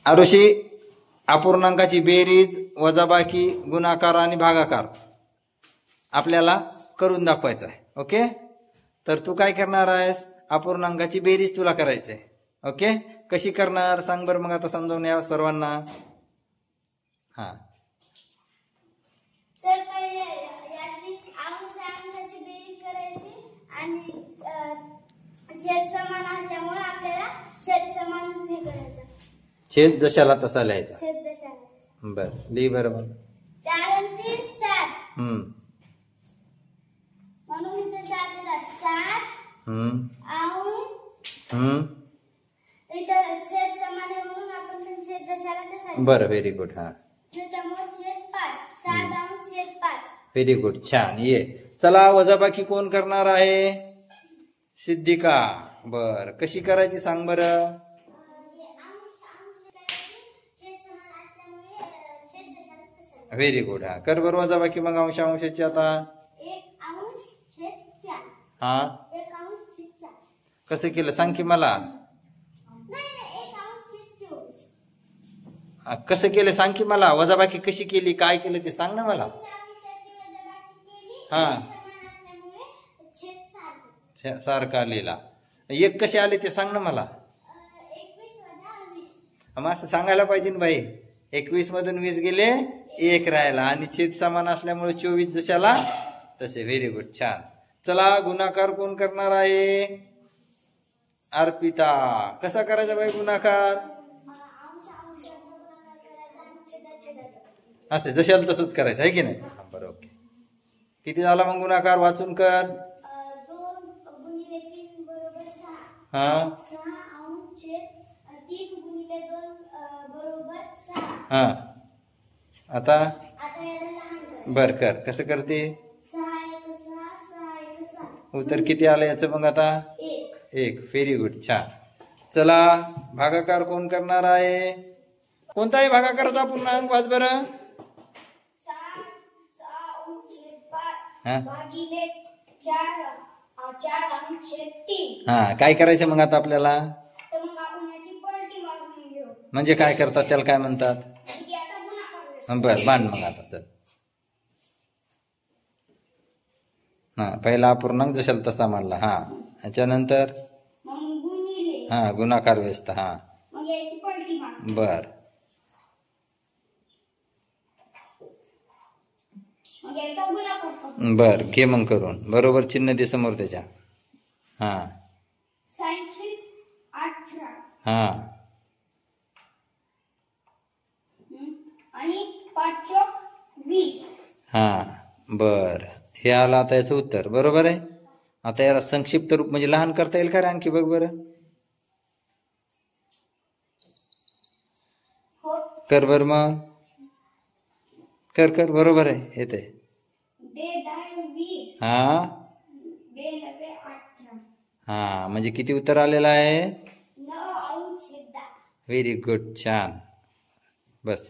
आरुषी, अपूर्णांकाची बेरीज, वजाबाकी, गुणाकार आणि भागाकार आपल्याला करून दाखवायचा आहे. ओके, तर तू काय करणार आहेस? अपूर्णांकाची बेरीज तुला करायची आहे. ओके, कशी करणार सांग बरं मग आता समजावून या सर्वांना. हा, छेद जशाला तसा लिहायचा. बर, लिही बरं मग. 4 आणि 3 7. म्हणून इथे 7 येतात. 7 इथं छेद समान आहे म्हणून आपण पण छेद दशाला तसा. बरं, व्हेरी गुड. हा, त्याच्यामुळे छेद 5. 7 आणि छेद 5. व्हेरी गुड, छान. ये चला, वजाबाकी कोण करणार आहे? सिद्धिका. बर, कशी करायची सांग बरं. Very good. हा, कर बरं वजाबाकी मग अंश अंशाची. आता 1 अंश छेद 4. हा, 1 अंश छेद 4. कसं केलं सांग की मला. कसं केलं सांग की मला. वजाबाकी कशी केली, काय केलं ते सांग ना मला. हा, सारखा लिहिला. एक कसे आले ते सांग ना मला. मग असं सांगायला पाहिजे ना बाई. 21 मधून 20 गेले, 1 राहिला आणि छेद समान असल्यामुळे 24 जशाला तसे. व्हेरी गुड, छान. चला, गुणाकार कोण करणार आहे? अर्पिता. कसा करायचा बाई गुणाकार? असे जशाला तसंच करायचं आहे की नाही. बरं, ओके. किती झाला मग गुणाकार? वाचून कर. 2 गुणिले 3 बरोबर 6. हा, 6 अंश छेद 3 गुणिले 2 बरोबर 6. हा, आता याला लहान कर. बर, कर. कसं करते? 6 1 6 6 1 6. उत्तर किती आलं याचं मग आता? 1. व्हेरी गुड, छान. चला, भागाकार कोण करणार आहे? कोणताही भागाकाराचा पूर्णांक वाच बरं. 6 अंश छेद 5 हा, भागिले 4 अंश छेद 3. हा, काय करायचं मग आता आपल्याला? तर मग आपण याची पलटी मारून घेऊ. म्हणजे काय करतात, त्याला काय म्हणतात? याचा गुणाकार. बर, मांड मग आता. चल. हा, पहिला अपूर्णांक जशाला तसा मांडला. हा, याच्यानंतर मग गुणिले. हा, गुणाकार व्यस्त. हा, मग याची पलटी मार. बर. मग याचा गुणाकार कर. बर, घे मग करून. बरोबर चिन्ह दे समोर त्याच्या. हा, 18. हा, आणि 5 चौक 20. हा, बर. हे आलं आता याचं उत्तर. बरोबर आहे. आता याला संक्षिप्त रूप म्हणजे लहान करता येईल का रे आणखी? बघ बरं. कर बर मग. कर. बरोबर आहे, येते. 20. हा, 18. हा, म्हणजे किती उत्तर आलेलं आहे? 9 अंश छेद 10. व्हेरी गुड, छान. बस.